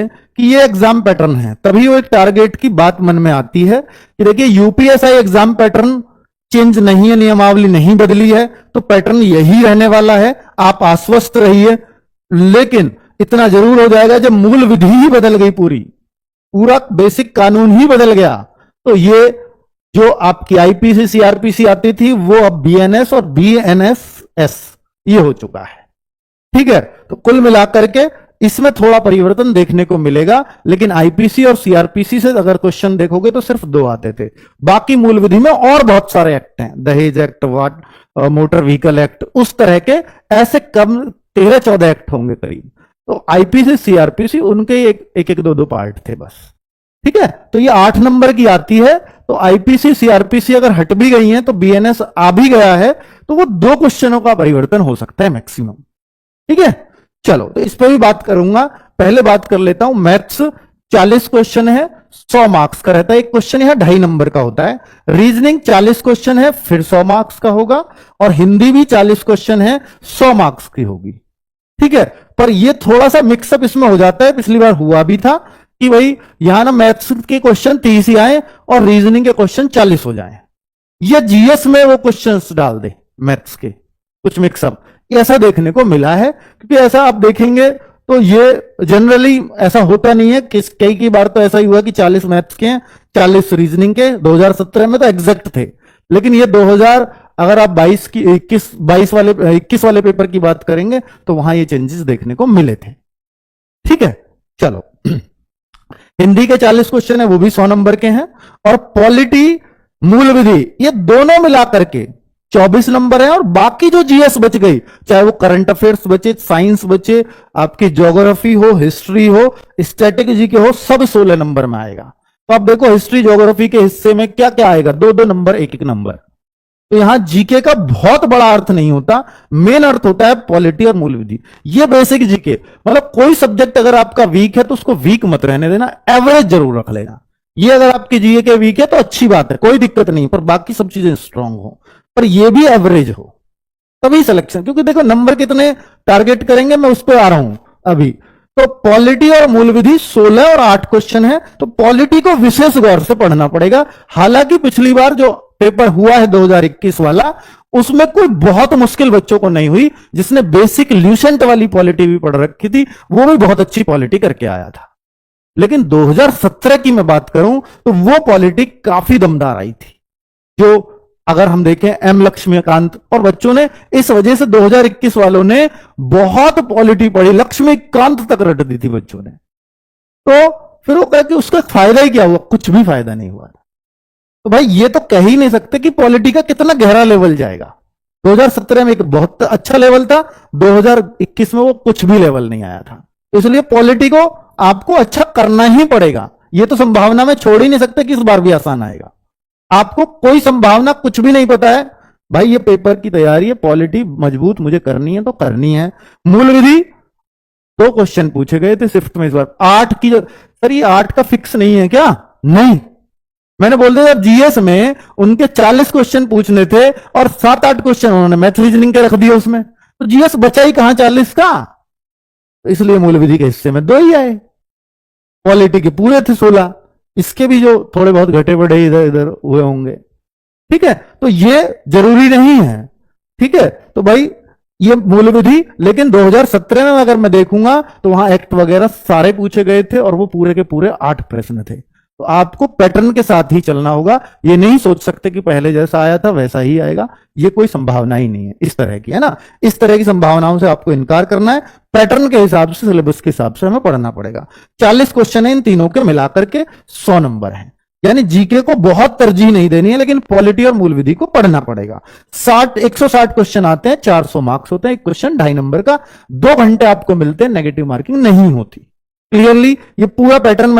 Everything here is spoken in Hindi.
कि ये एग्जाम पैटर्न है, तभी वो एक टारगेट की बात मन में आती है कि देखिए यूपीएसआई एग्जाम पैटर्न चेंज नहीं है, नियमावली नहीं बदली है, तो पैटर्न यही रहने वाला है, आप आश्वस्त रहिए। लेकिन इतना जरूर हो जाएगा जब मूल विधि ही बदल गई, पूरा बेसिक कानून ही बदल गया, तो ये जो आपकी आईपीसी सीआरपीसी आती थी वो अब बीएनएस और बीएनएसएस ये हो चुका है। ठीक है, तो कुल मिलाकर के इसमें थोड़ा परिवर्तन देखने को मिलेगा, लेकिन आईपीसी और सीआरपीसी से अगर क्वेश्चन देखोगे तो सिर्फ 2 आते थे, बाकी मूल विधि में और बहुत सारे एक्ट हैं, दहेज एक्ट, मोटर व्हीकल एक्ट, उस तरह के ऐसे कम 13-14 एक्ट होंगे करीब। तो आईपीसी सीआरपीसी उनके एक 2 पार्ट थे बस। ठीक है, तो ये 8 नंबर की आती है, तो आईपीसी सीआरपीसी अगर हट भी गई है तो बीएनएस आ भी गया है, तो वो 2 क्वेश्चनों का परिवर्तन हो सकता है मैक्सिमम। ठीक है, चलो तो इस पर भी बात करूंगा। पहले बात कर लेता हूं मैथ्स, 40 क्वेश्चन है, 100 मार्क्स का रहता है, एक क्वेश्चन यह 2.5 नंबर का होता है। रीजनिंग 40 क्वेश्चन है, फिर 100 मार्क्स का होगा, और हिंदी भी 40 क्वेश्चन है, 100 मार्क्स की होगी। ठीक है, पर यह थोड़ा सा मिक्सअप इसमें हो जाता है, पिछली बार हुआ भी था कि भाई यहां ना मैथ्स के क्वेश्चन 30 ही आए और रीजनिंग के क्वेश्चन 40 हो जाए, या जीएस में वो क्वेश्चंस डाल दे मैथ्स के, कुछ मिक्सअप ऐसा देखने को मिला है। क्योंकि ऐसा आप देखेंगे तो ये जनरली ऐसा होता नहीं है, कई बार तो ऐसा ही हुआ कि 40 मैथ्स के हैं, 40 रीजनिंग के। 2017 में तो एग्जैक्ट थे, लेकिन ये 2000 अगर आप 21 वाले पेपर की बात करेंगे तो वहां ये चेंजेस देखने को मिले थे। ठीक है, चलो हिंदी के 40 क्वेश्चन है, वो भी 100 नंबर के हैं, और पॉलिटी, मूल विधि, ये दोनों मिलाकर के 24 नंबर है, और बाकी जो जीएस बच गई, चाहे वो करंट अफेयर्स बचे, साइंस बचे, आपकी ज्योग्राफी हो, हिस्ट्री हो, स्टैटिक जीके हो, सब 16 नंबर में आएगा। तो आप देखो हिस्ट्री ज्योग्राफी के हिस्से में क्या क्या आएगा, 2-2 नंबर, 1-1 नंबर। तो यहां जीके का बहुत बड़ा अर्थ नहीं होता, मेन अर्थ होता है पॉलिटी और मूल विधि। ये बेसिक जीके, मतलब कोई सब्जेक्ट अगर आपका वीक है तो उसको वीक मत रहने देना, एवरेज जरूर रख लेना। ये अगर आपकी जीके के वीक है तो अच्छी बात है, कोई दिक्कत नहीं, पर बाकी सब चीजें स्ट्रांग हो, पर ये भी एवरेज हो, तभी सिलेक्शन। क्योंकि देखो नंबर कितने टारगेट करेंगे, मैं उस पर आ रहा हूं अभी। तो पॉलिटी और मूल विधि 16 और 8 क्वेश्चन है, तो पॉलिटी को विशेष गौर से पढ़ना पड़ेगा। हालांकि पिछली बार जो पेपर हुआ है 2021 वाला, उसमें कोई बहुत मुश्किल बच्चों को नहीं हुई, जिसने बेसिक ल्यूसेंट वाली पॉलिटी भी पढ़ रखी थी वो भी बहुत अच्छी पॉलिटी करके आया था। लेकिन 2017 की मैं बात करूं तो वो पॉलिटी काफी दमदार आई थी, जो अगर हम देखें एम लक्ष्मीकांत, और बच्चों ने इस वजह से 2021 वालों ने बहुत पॉलिटी पढ़ी, लक्ष्मीकांत तक रट दी थी बच्चों ने। तो फिर वो कहा कि उसका फायदा ही क्या हुआ, कुछ भी फायदा नहीं हुआ। तो भाई ये तो कह ही नहीं सकते कि पॉलिटी का कितना गहरा लेवल जाएगा। 2017 में एक बहुत अच्छा लेवल था, 2021 में वो कुछ भी लेवल नहीं आया था। इसलिए पॉलिटी को आपको अच्छा करना ही पड़ेगा, ये तो संभावना में छोड़ ही नहीं सकते कि इस बार भी आसान आएगा। आपको कोई संभावना कुछ भी नहीं पता है, भाई ये पेपर की तैयारी है, पॉलिटी मजबूत मुझे करनी है तो करनी है। मूल विधि 2 क्वेश्चन पूछे गए थे सिफ्ट में इस बार, 8 की। सर ये 8 का फिक्स नहीं है क्या? नहीं, मैंने बोल दिया जीएस में उनके 40 क्वेश्चन पूछने थे और 7-8 क्वेश्चन उन्होंने मैथ रीजनिंग के रख दिया उसमें, तो जीएस बचा ही कहां 40 का। तो इसलिए मूल विधि के हिस्से में 2 ही आए, पॉलिटी के पूरे थे 16, इसके भी जो थोड़े बहुत घटे बढ़े इधर इधर हुए होंगे। ठीक है, तो ये जरूरी नहीं है। ठीक है, तो भाई ये मूल विधि, लेकिन 2017 में अगर मैं देखूंगा तो वहां एक्ट वगैरह सारे पूछे गए थे और वो पूरे के पूरे 8 प्रश्न थे। तो आपको पैटर्न के साथ ही चलना होगा, ये नहीं सोच सकते कि पहले जैसा आया था वैसा ही आएगा, ये कोई संभावना ही नहीं है इस तरह की, है ना। इस तरह की संभावनाओं से आपको इनकार करना है, पैटर्न के हिसाब से, सिलेबस के हिसाब से हमें पढ़ना पड़ेगा। 40 क्वेश्चन है, इन तीनों के मिलाकर के 100 नंबर है, यानी जीके को बहुत तरजीह नहीं देनी है, लेकिन पॉलिटी और मूल विधि को पढ़ना पड़ेगा। 160 क्वेश्चन आते हैं, 400 मार्क्स होते हैं, एक क्वेश्चन 2.5 नंबर का, 2 घंटे आपको मिलते हैं, नेगेटिव मार्किंग नहीं होती। क्लियरली ये पूरा पैटर्न